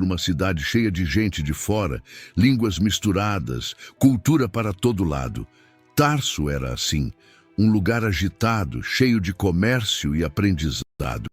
por uma cidade cheia de gente de fora, línguas misturadas, cultura para todo lado. Tarso era assim, um lugar agitado, cheio de comércio e aprendizado.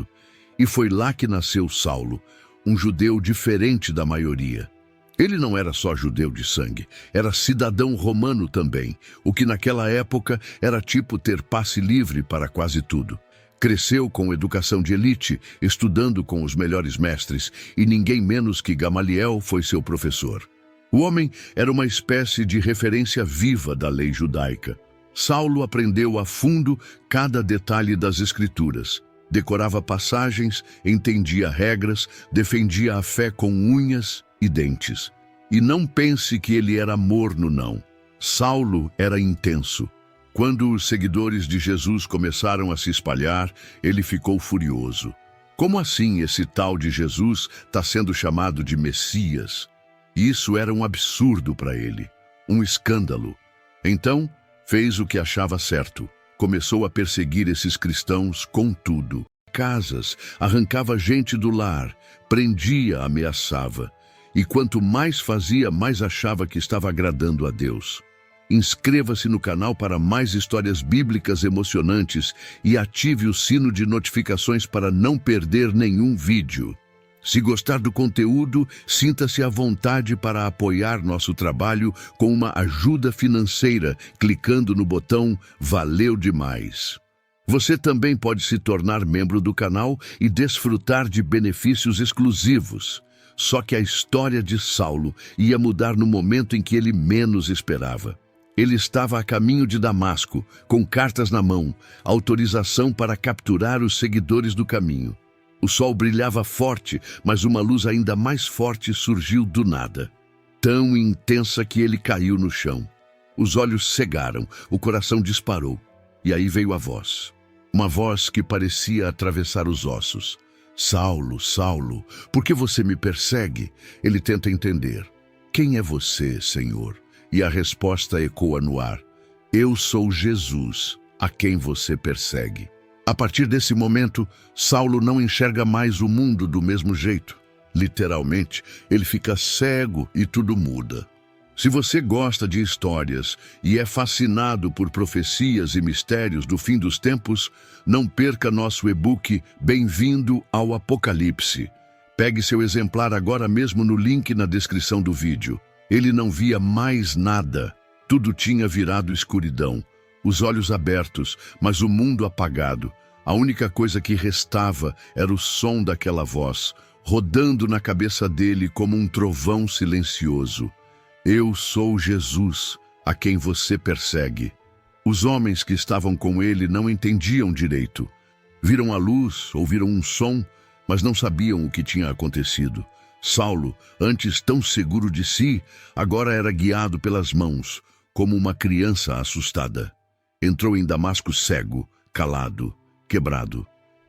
E foi lá que nasceu Saulo, um judeu diferente da maioria. Ele não era só judeu de sangue, era cidadão romano também, o que naquela época era tipo ter passe livre para quase tudo. Cresceu com educação de elite, estudando com os melhores mestres, e ninguém menos que Gamaliel foi seu professor. O homem era uma espécie de referência viva da lei judaica. Saulo aprendeu a fundo cada detalhe das Escrituras. Decorava passagens, entendia regras, defendia a fé com unhas e dentes. E não pense que ele era morno, não. Saulo era intenso. Quando os seguidores de Jesus começaram a se espalhar, ele ficou furioso. Como assim esse tal de Jesus está sendo chamado de Messias? Isso era um absurdo para ele, um escândalo. Então, fez o que achava certo. Começou a perseguir esses cristãos com tudo. Casas, arrancava gente do lar, prendia, ameaçava. E quanto mais fazia, mais achava que estava agradando a Deus. Inscreva-se no canal para mais histórias bíblicas emocionantes e ative o sino de notificações para não perder nenhum vídeo. Se gostar do conteúdo, sinta-se à vontade para apoiar nosso trabalho com uma ajuda financeira, clicando no botão Valeu Demais. Você também pode se tornar membro do canal e desfrutar de benefícios exclusivos. Só que a história de Saulo ia mudar no momento em que ele menos esperava. Ele estava a caminho de Damasco, com cartas na mão, autorização para capturar os seguidores do caminho. O sol brilhava forte, mas uma luz ainda mais forte surgiu do nada. Tão intensa que ele caiu no chão. Os olhos cegaram, o coração disparou. E aí veio a voz. Uma voz que parecia atravessar os ossos. Saulo, Saulo, por que você me persegue? Ele tenta entender. Quem é você, Senhor? E a resposta ecoa no ar. Eu sou Jesus, a quem você persegue. A partir desse momento, Saulo não enxerga mais o mundo do mesmo jeito. Literalmente, ele fica cego e tudo muda. Se você gosta de histórias e é fascinado por profecias e mistérios do fim dos tempos, não perca nosso e-book Bem-vindo ao Apocalipse. Pegue seu exemplar agora mesmo no link na descrição do vídeo. Ele não via mais nada. Tudo tinha virado escuridão. Os olhos abertos, mas o mundo apagado. A única coisa que restava era o som daquela voz, rodando na cabeça dele como um trovão silencioso. Eu sou Jesus, a quem você persegue. Os homens que estavam com ele não entendiam direito. Viram a luz, ouviram um som, mas não sabiam o que tinha acontecido. Saulo, antes tão seguro de si, agora era guiado pelas mãos, como uma criança assustada. Entrou em Damasco cego, calado, quebrado.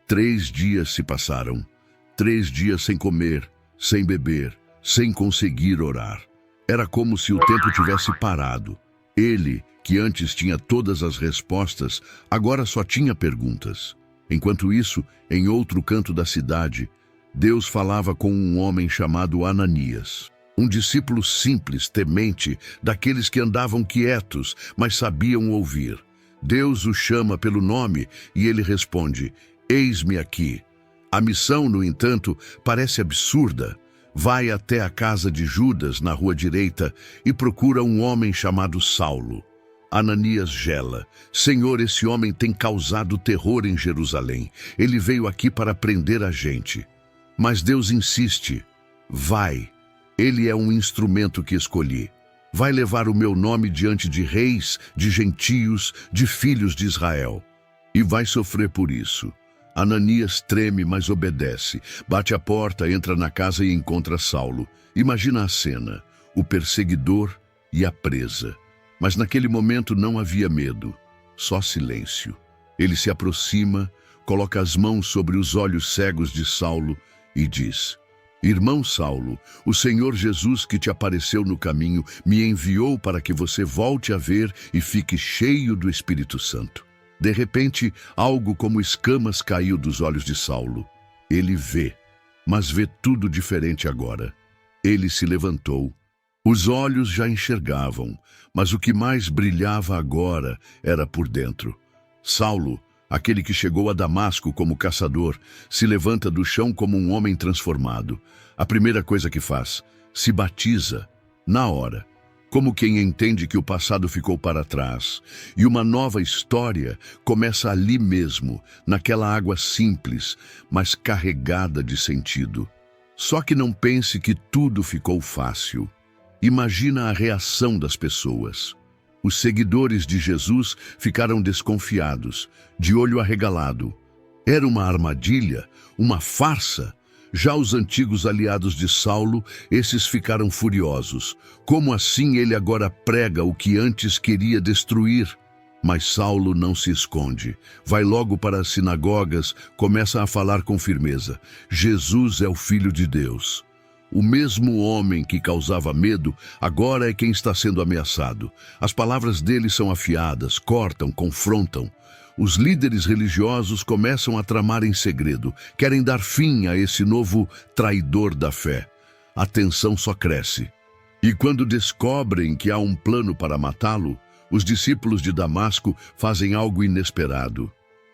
3 dias se passaram. 3 dias sem comer, sem beber, sem conseguir orar. Era como se o tempo tivesse parado. Ele, que antes tinha todas as respostas, agora só tinha perguntas. Enquanto isso, em outro canto da cidade, Deus falava com um homem chamado Ananias. Um discípulo simples, temente, daqueles que andavam quietos, mas sabiam ouvir. Deus o chama pelo nome e ele responde, eis-me aqui. A missão, no entanto, parece absurda. Vai até a casa de Judas, na rua direita, e procura um homem chamado Saulo. Ananias gela. Senhor, esse homem tem causado terror em Jerusalém. Ele veio aqui para prender a gente. Mas Deus insiste. Vai. Ele é um instrumento que escolhi. Vai levar o meu nome diante de reis, de gentios, de filhos de Israel. E vai sofrer por isso. Ananias treme, mas obedece. Bate a porta, entra na casa e encontra Saulo. Imagina a cena, o perseguidor e a presa. Mas naquele momento não havia medo, só silêncio. Ele se aproxima, coloca as mãos sobre os olhos cegos de Saulo e diz, Irmão Saulo, o Senhor Jesus que te apareceu no caminho me enviou para que você volte a ver e fique cheio do Espírito Santo. De repente, algo como escamas caiu dos olhos de Saulo. Ele vê, mas vê tudo diferente agora. Ele se levantou. Os olhos já enxergavam, mas o que mais brilhava agora era por dentro. Saulo, aquele que chegou a Damasco como caçador, se levanta do chão como um homem transformado. A primeira coisa que faz, se batiza, na hora, como quem entende que o passado ficou para trás, e uma nova história começa ali mesmo, naquela água simples, mas carregada de sentido. Só que não pense que tudo ficou fácil. Imagina a reação das pessoas. Os seguidores de Jesus ficaram desconfiados, de olho arregalado. Era uma armadilha, uma farsa. Já os antigos aliados de Saulo, esses ficaram furiosos. Como assim ele agora prega o que antes queria destruir? Mas Saulo não se esconde. Vai logo para as sinagogas, começa a falar com firmeza. Jesus é o Filho de Deus. O mesmo homem que causava medo, agora é quem está sendo ameaçado. As palavras dele são afiadas, cortam, confrontam. Os líderes religiosos começam a tramar em segredo, querem dar fim a esse novo traidor da fé. A tensão só cresce. E quando descobrem que há um plano para matá-lo, os discípulos de Damasco fazem algo inesperado.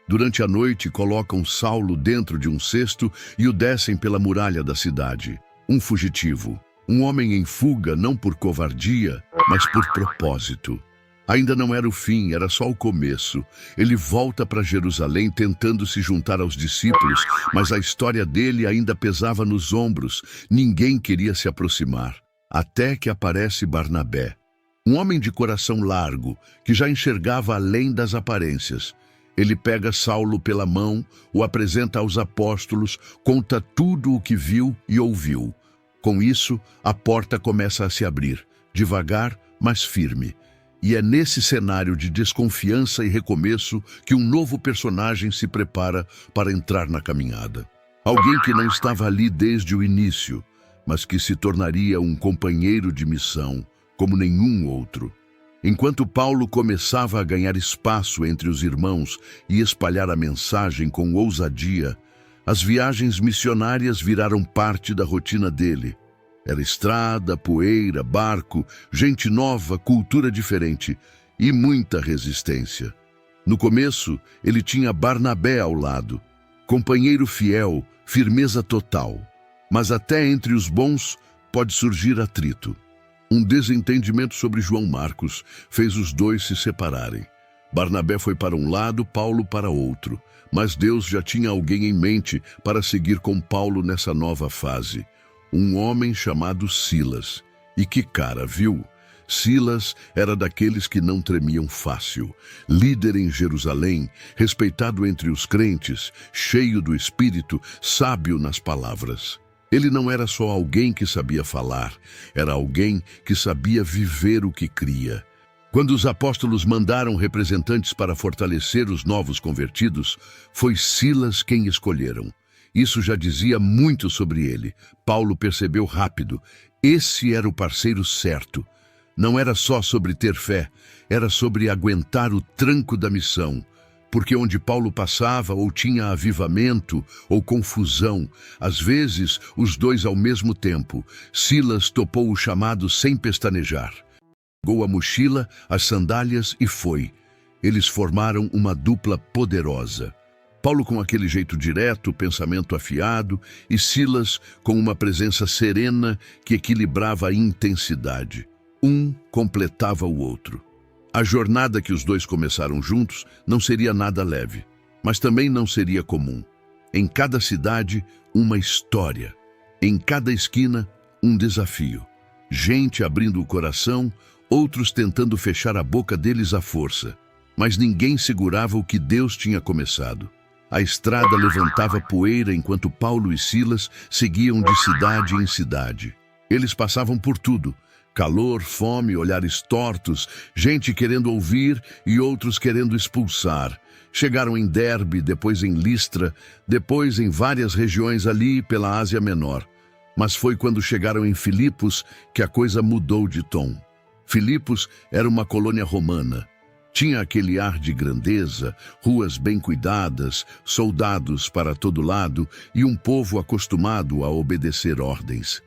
Durante a noite, colocam Saulo dentro de um cesto e o descem pela muralha da cidade. Um fugitivo, um homem em fuga não por covardia, mas por propósito. Ainda não era o fim, era só o começo. Ele volta para Jerusalém tentando se juntar aos discípulos, mas a história dele ainda pesava nos ombros. Ninguém queria se aproximar. Até que aparece Barnabé, um homem de coração largo, que já enxergava além das aparências. Ele pega Saulo pela mão, o apresenta aos apóstolos, conta tudo o que viu e ouviu. Com isso, a porta começa a se abrir, devagar, mas firme. E é nesse cenário de desconfiança e recomeço que um novo personagem se prepara para entrar na caminhada. Alguém que não estava ali desde o início, mas que se tornaria um companheiro de missão, como nenhum outro. Enquanto Paulo começava a ganhar espaço entre os irmãos e espalhar a mensagem com ousadia, as viagens missionárias viraram parte da rotina dele. Era estrada, poeira, barco, gente nova, cultura diferente e muita resistência. No começo, ele tinha Barnabé ao lado, companheiro fiel, firmeza total. Mas até entre os bons pode surgir atrito. Um desentendimento sobre João Marcos fez os dois se separarem. Barnabé foi para um lado, Paulo para outro. Mas Deus já tinha alguém em mente para seguir com Paulo nessa nova fase. Um homem chamado Silas. E que cara, viu? Silas era daqueles que não tremiam fácil. Líder em Jerusalém, respeitado entre os crentes, cheio do Espírito, sábio nas palavras. Ele não era só alguém que sabia falar, era alguém que sabia viver o que cria. Quando os apóstolos mandaram representantes para fortalecer os novos convertidos, foi Silas quem escolheram. Isso já dizia muito sobre ele. Paulo percebeu rápido. Esse era o parceiro certo. Não era só sobre ter fé, era sobre aguentar o tranco da missão. Porque onde Paulo passava, ou tinha avivamento, ou confusão, às vezes os dois ao mesmo tempo, Silas topou o chamado sem pestanejar. Pegou a mochila, as sandálias e foi. Eles formaram uma dupla poderosa. Paulo com aquele jeito direto, pensamento afiado, e Silas com uma presença serena que equilibrava a intensidade. Um completava o outro. A jornada que os dois começaram juntos não seria nada leve, mas também não seria comum. Em cada cidade, uma história. Em cada esquina, um desafio. Gente abrindo o coração, outros tentando fechar a boca deles à força. Mas ninguém segurava o que Deus tinha começado. A estrada levantava poeira enquanto Paulo e Silas seguiam de cidade em cidade. Eles passavam por tudo. Calor, fome, olhares tortos, gente querendo ouvir e outros querendo expulsar. Chegaram em Derbe, depois em Listra, depois em várias regiões ali pela Ásia Menor. Mas foi quando chegaram em Filipos que a coisa mudou de tom. Filipos era uma colônia romana. Tinha aquele ar de grandeza, ruas bem cuidadas, soldados para todo lado e um povo acostumado a obedecer ordens.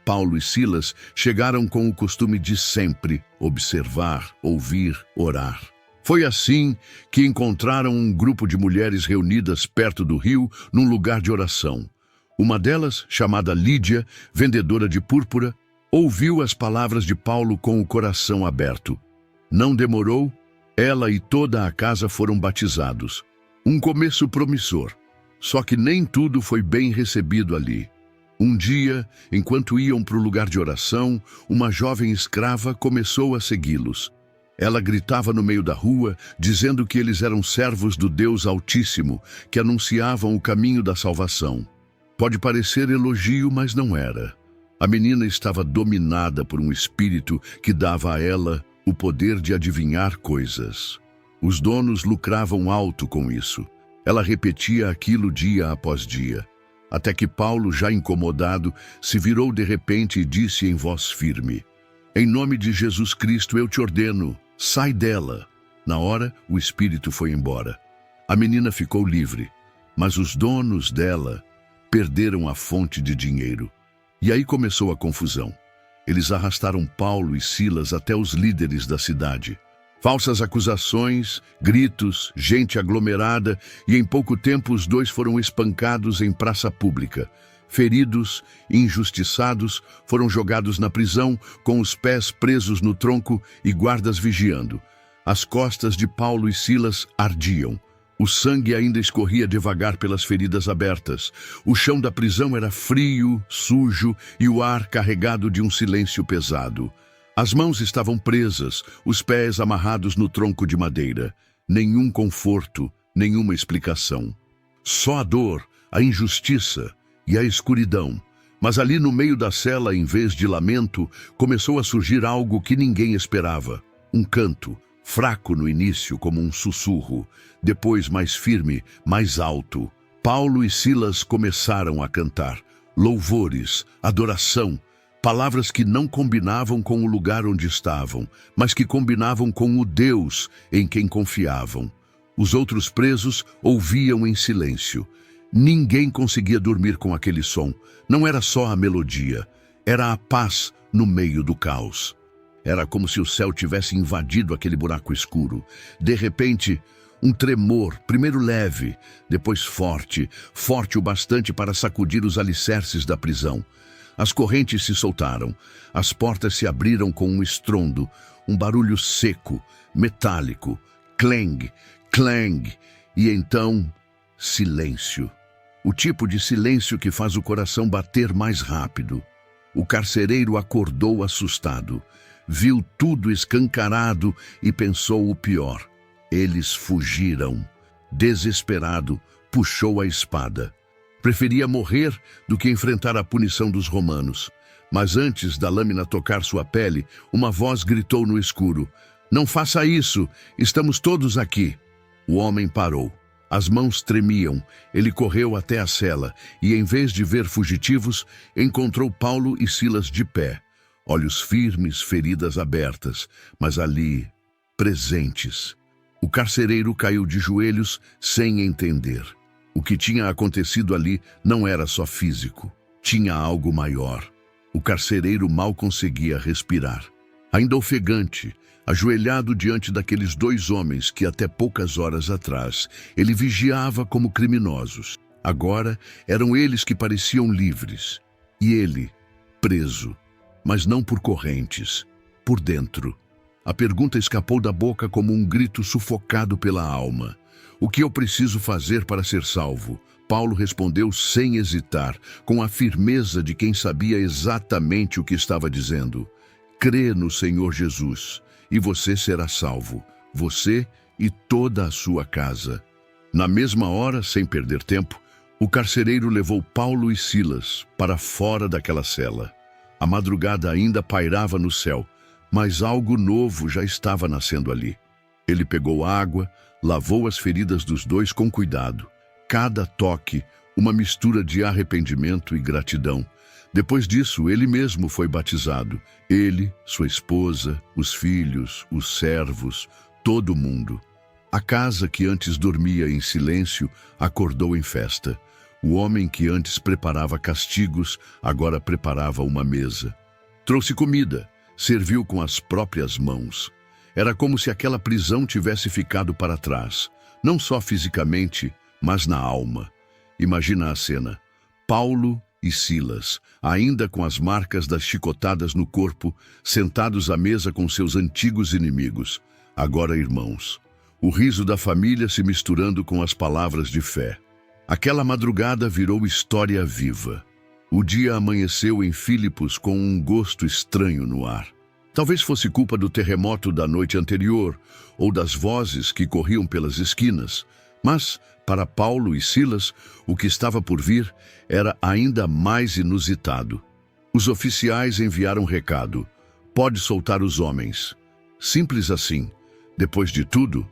Paulo e Silas chegaram com o costume de sempre observar, ouvir, orar. Foi assim que encontraram um grupo de mulheres reunidas perto do rio, num lugar de oração. Uma delas, chamada Lídia, vendedora de púrpura, ouviu as palavras de Paulo com o coração aberto. Não demorou, ela e toda a casa foram batizados. Um começo promissor. Só que nem tudo foi bem recebido ali. Um dia, enquanto iam para o lugar de oração, uma jovem escrava começou a segui-los. Ela gritava no meio da rua, dizendo que eles eram servos do Deus Altíssimo, que anunciavam o caminho da salvação. Pode parecer elogio, mas não era. A menina estava dominada por um espírito que dava a ela o poder de adivinhar coisas. Os donos lucravam alto com isso. Ela repetia aquilo dia após dia, até que Paulo, já incomodado, se virou de repente e disse em voz firme: "Em nome de Jesus Cristo eu te ordeno, sai dela." Na hora, o espírito foi embora. A menina ficou livre, mas os donos dela perderam a fonte de dinheiro. E aí começou a confusão. Eles arrastaram Paulo e Silas até os líderes da cidade. Falsas acusações, gritos, gente aglomerada, e em pouco tempo os dois foram espancados em praça pública. Feridos, injustiçados, foram jogados na prisão, com os pés presos no tronco e guardas vigiando. As costas de Paulo e Silas ardiam. O sangue ainda escorria devagar pelas feridas abertas. O chão da prisão era frio, sujo e o ar carregado de um silêncio pesado. As mãos estavam presas, os pés amarrados no tronco de madeira. Nenhum conforto, nenhuma explicação. Só a dor, a injustiça e a escuridão. Mas ali no meio da cela, em vez de lamento, começou a surgir algo que ninguém esperava. Um canto, fraco no início como um sussurro, depois mais firme, mais alto. Paulo e Silas começaram a cantar. Louvores, adoração, palavras que não combinavam com o lugar onde estavam, mas que combinavam com o Deus em quem confiavam. Os outros presos ouviam em silêncio. Ninguém conseguia dormir com aquele som. Não era só a melodia, era a paz no meio do caos. Era como se o céu tivesse invadido aquele buraco escuro. De repente, um tremor, primeiro leve, depois forte, forte o bastante para sacudir os alicerces da prisão. As correntes se soltaram, as portas se abriram com um estrondo, um barulho seco, metálico, clang, clang, e então, silêncio. O tipo de silêncio que faz o coração bater mais rápido. O carcereiro acordou assustado, viu tudo escancarado e pensou o pior. Eles fugiram. Desesperado, puxou a espada. Preferia morrer do que enfrentar a punição dos romanos. Mas antes da lâmina tocar sua pele, uma voz gritou no escuro: "Não faça isso, estamos todos aqui." O homem parou. As mãos tremiam. Ele correu até a cela e, em vez de ver fugitivos, encontrou Paulo e Silas de pé. Olhos firmes, feridas abertas, mas ali, presentes. O carcereiro caiu de joelhos sem entender. O que tinha acontecido ali não era só físico, tinha algo maior. O carcereiro mal conseguia respirar. Ainda ofegante, ajoelhado diante daqueles dois homens que até poucas horas atrás ele vigiava como criminosos. Agora eram eles que pareciam livres, e ele, preso. Mas não por correntes, por dentro. A pergunta escapou da boca como um grito sufocado pela alma. "O que eu preciso fazer para ser salvo?" Paulo respondeu sem hesitar, com a firmeza de quem sabia exatamente o que estava dizendo. "Crê no Senhor Jesus, e você será salvo, você e toda a sua casa." Na mesma hora, sem perder tempo, o carcereiro levou Paulo e Silas para fora daquela cela. A madrugada ainda pairava no céu, mas algo novo já estava nascendo ali. Ele pegou água, lavou as feridas dos dois com cuidado. Cada toque, uma mistura de arrependimento e gratidão. Depois disso, ele mesmo foi batizado. Ele, sua esposa, os filhos, os servos, todo mundo. A casa que antes dormia em silêncio acordou em festa. O homem que antes preparava castigos, agora preparava uma mesa. Trouxe comida, serviu com as próprias mãos. Era como se aquela prisão tivesse ficado para trás, não só fisicamente, mas na alma. Imagina a cena. Paulo e Silas, ainda com as marcas das chicotadas no corpo, sentados à mesa com seus antigos inimigos, agora irmãos. O riso da família se misturando com as palavras de fé. Aquela madrugada virou história viva. O dia amanheceu em Filipos com um gosto estranho no ar. Talvez fosse culpa do terremoto da noite anterior ou das vozes que corriam pelas esquinas, mas, para Paulo e Silas, o que estava por vir era ainda mais inusitado. Os oficiais enviaram recado: pode soltar os homens. Simples assim. Depois de tudo,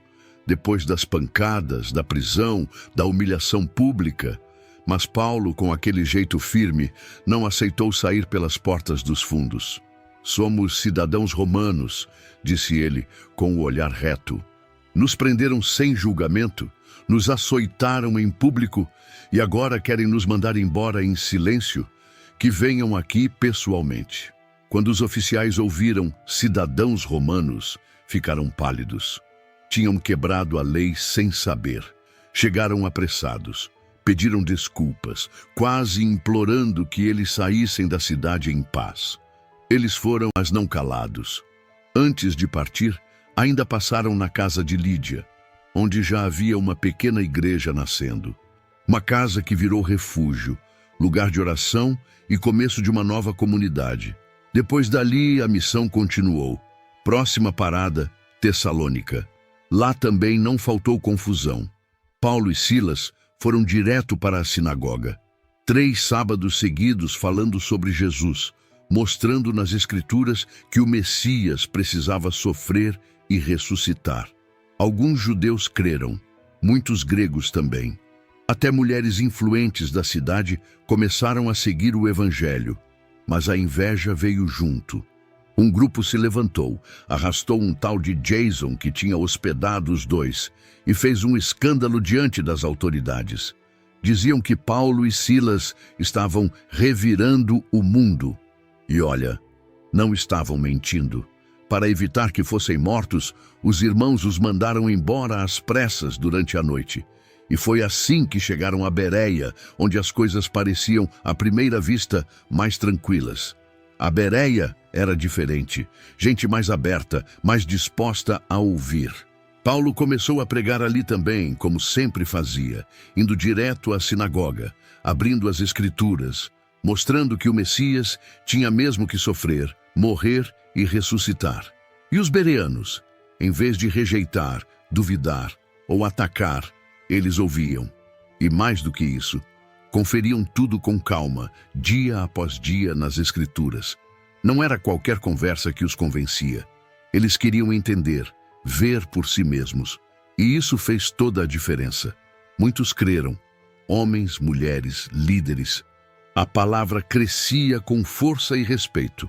depois das pancadas, da prisão, da humilhação pública. Mas Paulo, com aquele jeito firme, não aceitou sair pelas portas dos fundos. Somos cidadãos romanos, disse ele, com o olhar reto. Nos prenderam sem julgamento, nos açoitaram em público e agora querem nos mandar embora em silêncio? Que venham aqui pessoalmente. Quando os oficiais ouviram cidadãos romanos, ficaram pálidos. Tinham quebrado a lei sem saber. Chegaram apressados. Pediram desculpas, quase implorando que eles saíssem da cidade em paz. Eles foram, mas não calados. Antes de partir, ainda passaram na casa de Lídia, onde já havia uma pequena igreja nascendo. Uma casa que virou refúgio, lugar de oração e começo de uma nova comunidade. Depois dali, a missão continuou. Próxima parada, Tessalônica. Lá também não faltou confusão. Paulo e Silas foram direto para a sinagoga. 3 sábados seguidos falando sobre Jesus, mostrando nas Escrituras que o Messias precisava sofrer e ressuscitar. Alguns judeus creram, muitos gregos também. Até mulheres influentes da cidade começaram a seguir o Evangelho, mas a inveja veio junto. Um grupo se levantou, arrastou um tal de Jason que tinha hospedado os dois e fez um escândalo diante das autoridades. Diziam que Paulo e Silas estavam revirando o mundo. E olha, não estavam mentindo. Para evitar que fossem mortos, os irmãos os mandaram embora às pressas durante a noite. E foi assim que chegaram a Bereia, onde as coisas pareciam, à primeira vista, mais tranquilas. A Bereia era diferente, gente mais aberta, mais disposta a ouvir. Paulo começou a pregar ali também, como sempre fazia, indo direto à sinagoga, abrindo as Escrituras, mostrando que o Messias tinha mesmo que sofrer, morrer e ressuscitar. E os bereanos, em vez de rejeitar, duvidar ou atacar, eles ouviam. E mais do que isso, conferiam tudo com calma, dia após dia nas Escrituras. Não era qualquer conversa que os convencia. Eles queriam entender, ver por si mesmos. E isso fez toda a diferença. Muitos creram, homens, mulheres, líderes. A palavra crescia com força e respeito.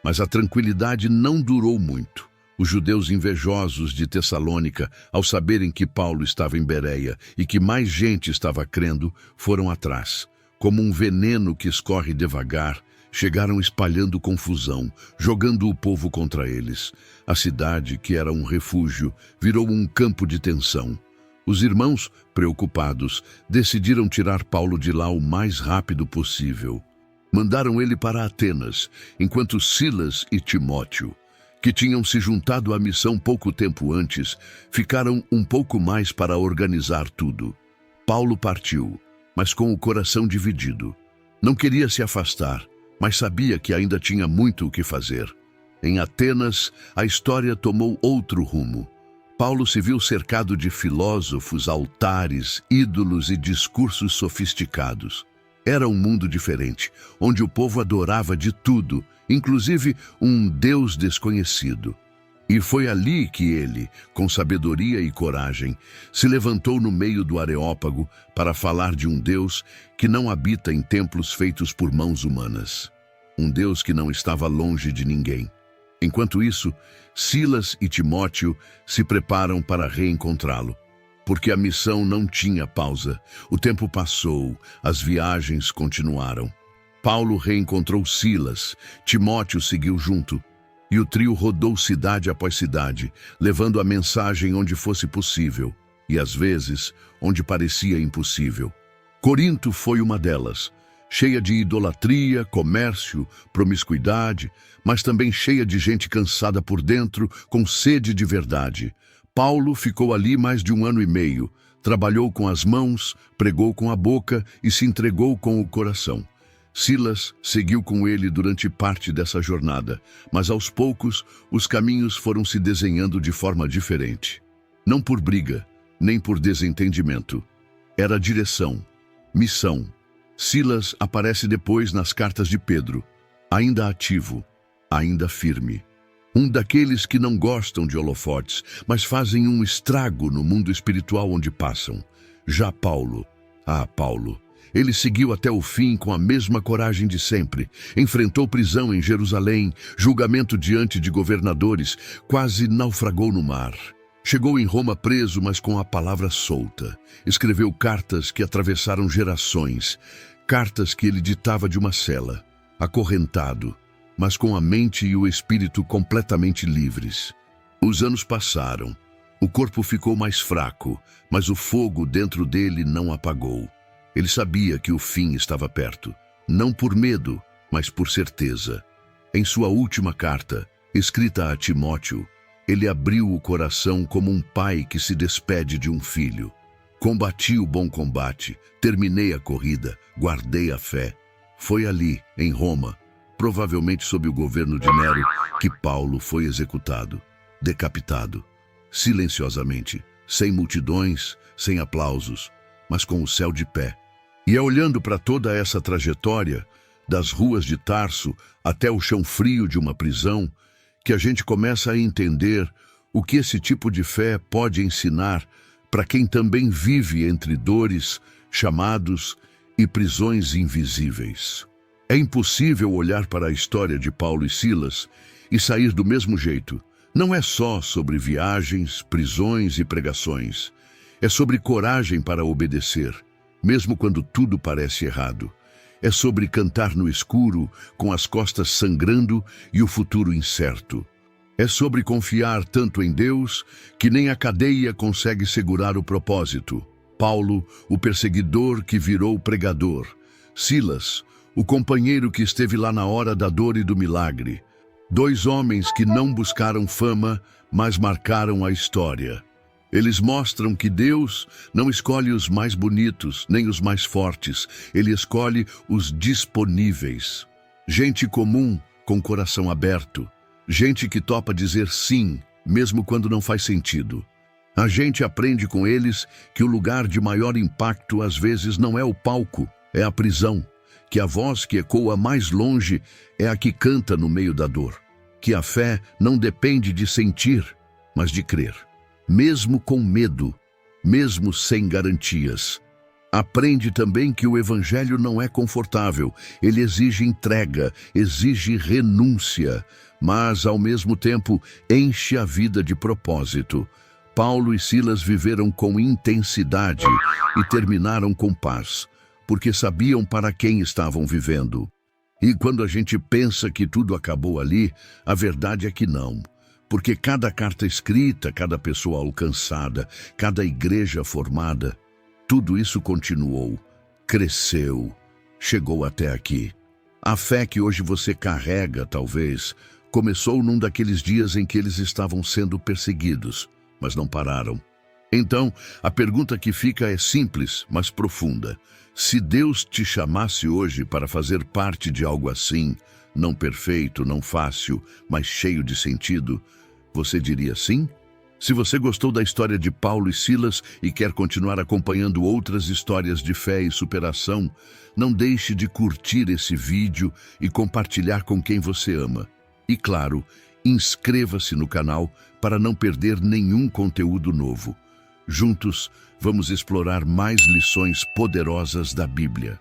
Mas a tranquilidade não durou muito. Os judeus invejosos de Tessalônica, ao saberem que Paulo estava em Bereia e que mais gente estava crendo, foram atrás. Como um veneno que escorre devagar, chegaram espalhando confusão, jogando o povo contra eles. A cidade, que era um refúgio, virou um campo de tensão. Os irmãos, preocupados, decidiram tirar Paulo de lá o mais rápido possível. Mandaram ele para Atenas, enquanto Silas e Timóteo, que tinham se juntado à missão pouco tempo antes, ficaram um pouco mais para organizar tudo. Paulo partiu, mas com o coração dividido. Não queria se afastar, mas sabia que ainda tinha muito o que fazer. Em Atenas, a história tomou outro rumo. Paulo se viu cercado de filósofos, altares, ídolos e discursos sofisticados. Era um mundo diferente, onde o povo adorava de tudo, inclusive um Deus desconhecido. E foi ali que ele, com sabedoria e coragem, se levantou no meio do Areópago para falar de um Deus que não habita em templos feitos por mãos humanas. Um Deus que não estava longe de ninguém. Enquanto isso, Silas e Timóteo se preparam para reencontrá-lo. porque a missão não tinha pausa. O tempo passou, as viagens continuaram. Paulo reencontrou Silas, Timóteo seguiu junto, e o trio rodou cidade após cidade, levando a mensagem onde fosse possível, e às vezes onde parecia impossível. Corinto foi uma delas, cheia de idolatria, comércio, promiscuidade, mas também cheia de gente cansada por dentro, com sede de verdade. Paulo ficou ali mais de 1 ano e meio, trabalhou com as mãos, pregou com a boca e se entregou com o coração. Silas seguiu com ele durante parte dessa jornada, mas aos poucos os caminhos foram se desenhando de forma diferente. Não por briga, nem por desentendimento. Era direção, missão. Silas aparece depois nas cartas de Pedro, ainda ativo, ainda firme. Um daqueles que não gostam de holofotes, mas fazem um estrago no mundo espiritual onde passam. Já Paulo, Paulo, ele seguiu até o fim com a mesma coragem de sempre. Enfrentou prisão em Jerusalém, julgamento diante de governadores, quase naufragou no mar. Chegou em Roma preso, mas com a palavra solta. Escreveu cartas que atravessaram gerações, cartas que ele ditava de uma cela, acorrentado, mas com a mente e o espírito completamente livres. Os anos passaram. O corpo ficou mais fraco, mas o fogo dentro dele não apagou. Ele sabia que o fim estava perto, não por medo, mas por certeza. Em sua última carta, escrita a Timóteo, ele abriu o coração como um pai que se despede de um filho. Combati o bom combate, terminei a corrida, guardei a fé. Foi ali, em Roma, provavelmente sob o governo de Nero, que Paulo foi executado, decapitado, silenciosamente, sem multidões, sem aplausos, mas com o céu de pé. E é olhando para toda essa trajetória, das ruas de Tarso até o chão frio de uma prisão, que a gente começa a entender o que esse tipo de fé pode ensinar para quem também vive entre dores, chamados e prisões invisíveis. É impossível olhar para a história de Paulo e Silas e sair do mesmo jeito. Não é só sobre viagens, prisões e pregações. É sobre coragem para obedecer, mesmo quando tudo parece errado. É sobre cantar no escuro, com as costas sangrando e o futuro incerto. É sobre confiar tanto em Deus que nem a cadeia consegue segurar o propósito. Paulo, o perseguidor que virou pregador. Silas, o companheiro que esteve lá na hora da dor e do milagre. 2 homens que não buscaram fama, mas marcaram a história. Eles mostram que Deus não escolhe os mais bonitos, nem os mais fortes. Ele escolhe os disponíveis. Gente comum, com coração aberto. Gente que topa dizer sim, mesmo quando não faz sentido. A gente aprende com eles que o lugar de maior impacto às vezes não é o palco, é a prisão. Que a voz que ecoa mais longe é a que canta no meio da dor. Que a fé não depende de sentir, mas de crer. Mesmo com medo, mesmo sem garantias. Aprende também que o evangelho não é confortável. Ele exige entrega, exige renúncia, mas, ao mesmo tempo, enche a vida de propósito. Paulo e Silas viveram com intensidade e terminaram com paz, porque sabiam para quem estavam vivendo. E quando a gente pensa que tudo acabou ali, a verdade é que não. Porque cada carta escrita, cada pessoa alcançada, cada igreja formada, tudo isso continuou, cresceu, chegou até aqui. A fé que hoje você carrega, talvez, começou num daqueles dias em que eles estavam sendo perseguidos, mas não pararam. Então, a pergunta que fica é simples, mas profunda. Se Deus te chamasse hoje para fazer parte de algo assim, não perfeito, não fácil, mas cheio de sentido, você diria sim? Se você gostou da história de Paulo e Silas e quer continuar acompanhando outras histórias de fé e superação, não deixe de curtir esse vídeo e compartilhar com quem você ama. E claro, inscreva-se no canal para não perder nenhum conteúdo novo. Juntos, vamos explorar mais lições poderosas da Bíblia.